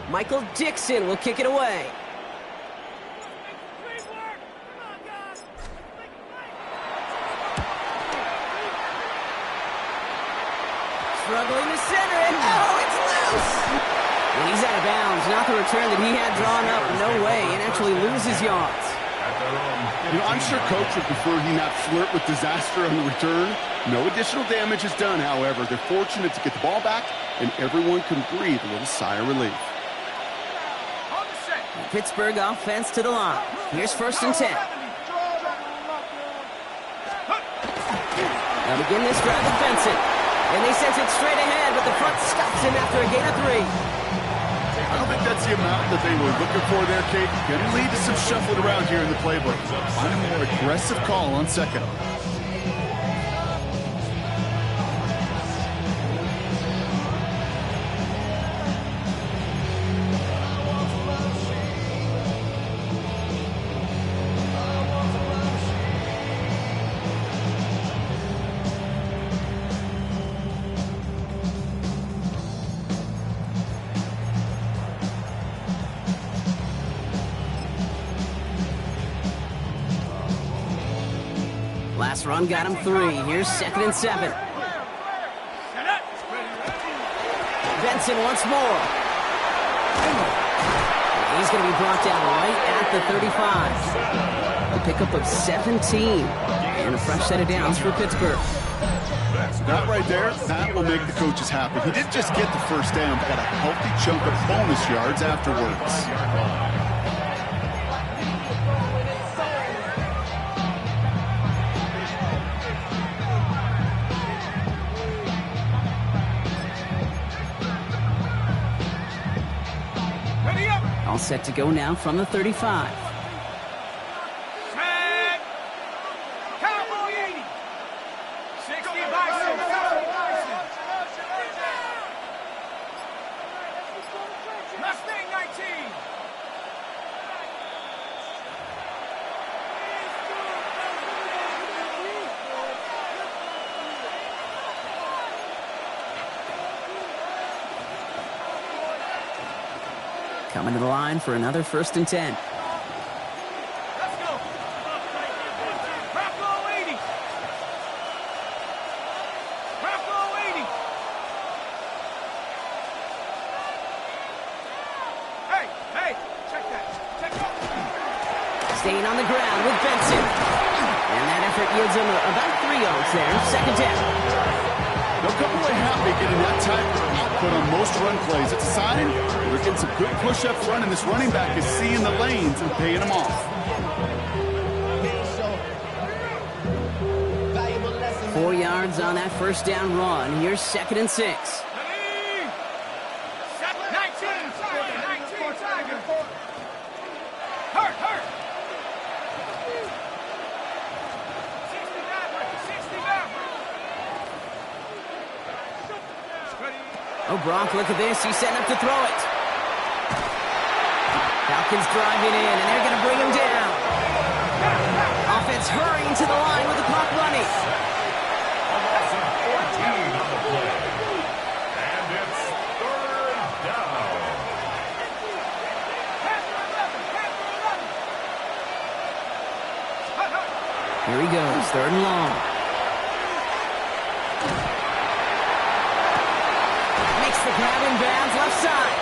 [SPEAKER 1] Michael Dixon will kick it away. Struggling to center it. Oh, it's loose! When he's out of bounds, not the return that he had drawn up. No way. It actually loses yards.
[SPEAKER 4] You know, I'm sure Coach would prefer he not flirt with disaster on the return. No additional damage is done, however. They're fortunate to get the ball back, and everyone can breathe a little sigh of relief.
[SPEAKER 1] Pittsburgh offense to the line. Here's first and 10. Now begin this drive with Benson. And they sent it straight ahead, but the front stops him after a gain of 3.
[SPEAKER 4] I don't think that's the amount that they were looking for there, Kate. Going to lead to some shuffling around here in the playbook. Find a more aggressive call on second.
[SPEAKER 1] Last run got him 3. Here's second and 7. Benson once more. He's going to be brought down right at the 35. A pickup of 17. And a fresh set of downs for Pittsburgh.
[SPEAKER 4] That right there, that will make the coaches happy. He didn't just get the first down, but got a healthy chunk of bonus yards afterwards.
[SPEAKER 1] All set to go now from the 35.
[SPEAKER 6] Tag. Cowboy 80. 60 Bison. Mustang 19.
[SPEAKER 1] Coming to the line for another first and 10.
[SPEAKER 6] Let's go. Bronco 80. Bronco 80. Hey, check that. Check that.
[SPEAKER 1] Staying on the ground with Benson. And that effort yields him about 3 yards there. Second down.
[SPEAKER 4] They'll come away happy getting that type of output on most run plays. It's a sign they're getting some good push-up run, and this running back is seeing the lanes and paying them off.
[SPEAKER 1] 4 yards on that first down run. Here's second and 6.
[SPEAKER 6] 19. Tiger. Hurt. 60
[SPEAKER 1] Oh, Gronk, look at this. He's setting up to throw it. Falcons driving in, and they're going to bring him down. Offense hurrying to the line with the clock running.
[SPEAKER 2] 14 on the play. And it's third down.
[SPEAKER 1] Here he goes, third and long. Makes the grab in bounds left side.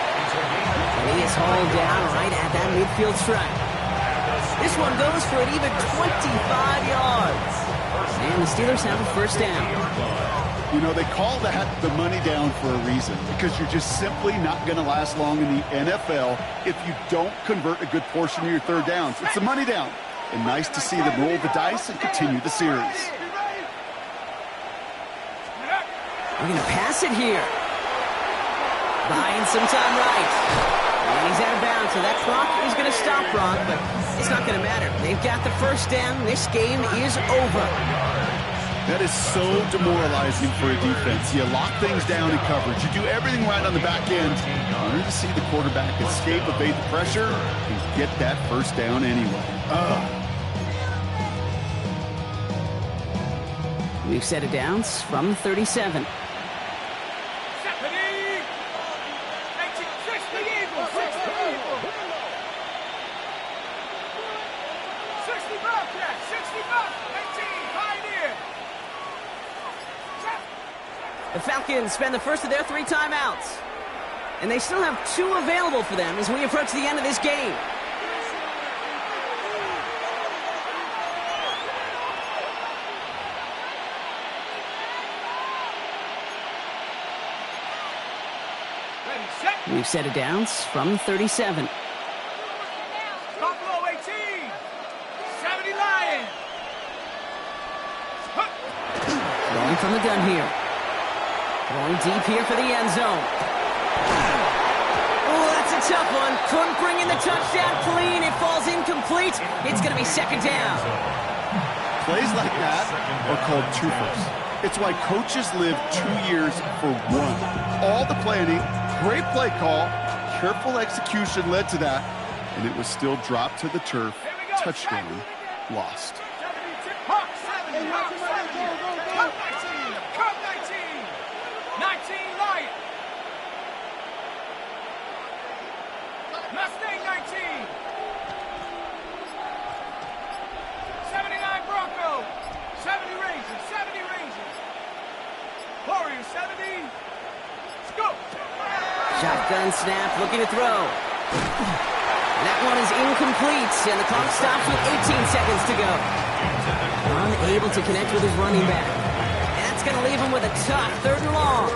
[SPEAKER 1] And he is hauled down right at that midfield stripe. This one goes for an even 25 yards. And the Steelers have a first down.
[SPEAKER 4] You know, they call that the money down for a reason, because you're just simply not going to last long in the NFL if you don't convert a good portion of your third downs. It's the money down. And nice to see them roll the dice and continue the series.
[SPEAKER 1] We're going to pass it here. Buying some time right. And he's out of bounds, so that clock is going to stop, Brock, but it's not going to matter. They've got the first down. This game is over.
[SPEAKER 4] That is so demoralizing for a defense. You lock things down in coverage. You do everything right on the back end. In order to see the quarterback escape, evade the pressure, and get that first down anyway.
[SPEAKER 1] We've set it down from 37. The Falcons spend the first of their 3 timeouts. And they still have 2 available for them as we approach the end of this game. We've set it down from 37.
[SPEAKER 6] Buffalo 18. 70 Lions.
[SPEAKER 1] Going from the gun here. Going deep here for the end zone. Oh, that's a tough one. Couldn't bring in the touchdown clean. It falls incomplete. It's going to be second down.
[SPEAKER 4] Plays like that are called twofers. It's why coaches live 2 years for one. All the planning, great play call, careful execution led to that, and it was still dropped to the turf. Touchdown lost.
[SPEAKER 6] 19 Lions. Mustang 19. 79 Broncos. 70 Rangers. 70 Rangers. Warriors 70. Scoop.
[SPEAKER 1] Shotgun snap, looking to throw. That one is incomplete, and the clock stops with 18 seconds to go. Unable to connect with his running back. That's going to leave him with a tough 3rd and long.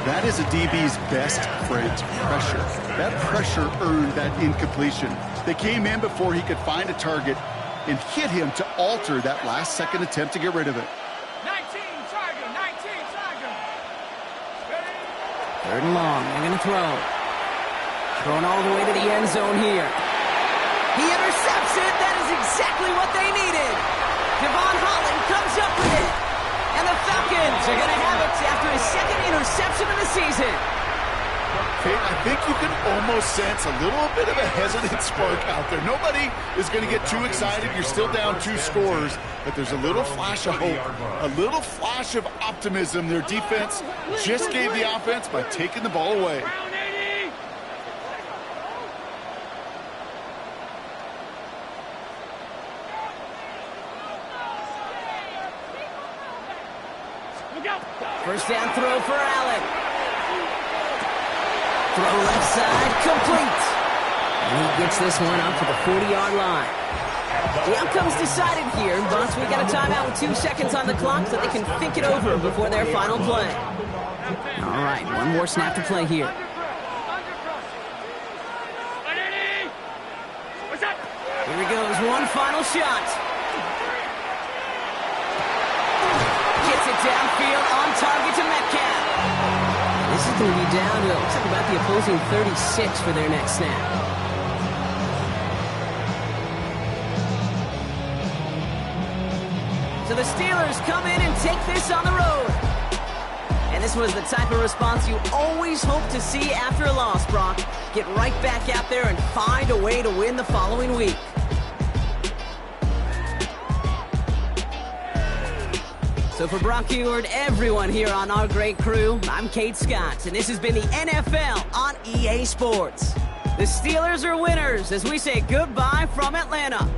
[SPEAKER 4] That is a DB's best friend, pressure. That pressure earned that incompletion. They came in before he could find a target and hit him to alter that last-second attempt to get rid of it.
[SPEAKER 6] 19 Tiger. 19 Tiger.
[SPEAKER 1] 3rd and long. They're going to throw. Throwing all the way to the end zone here. He intercepts it. That is exactly what they needed. Devon Holland comes up with it. And the Falcons are going to have it after his 2nd interception of the season.
[SPEAKER 4] Okay, I think you can almost sense a little bit of a hesitant spark out there. Nobody is going to get too excited. You're still down 2 scores, but there's a little flash of hope, a little flash of optimism. Their defense just gave the offense by taking the ball away.
[SPEAKER 1] First down throw for Allen. Throw left side, complete. And he gets this one up to the 40-yard line. The outcome's decided here, but we got a timeout with 2 seconds on the clock so they can think it over before their final play. All right, one more snap to play here. Here he goes, one final shot. Gets it downfield, on target to Metcalf. This is going to be down to, looks like about the opposing 36 for their next snap. So the Steelers come in and take this on the road. And this was the type of response you always hope to see after a loss, Brock. Get right back out there and find a way to win the following week. So for Brock Huard, everyone here on our great crew, I'm Kate Scott, and this has been the NFL on EA Sports. The Steelers are winners as we say goodbye from Atlanta.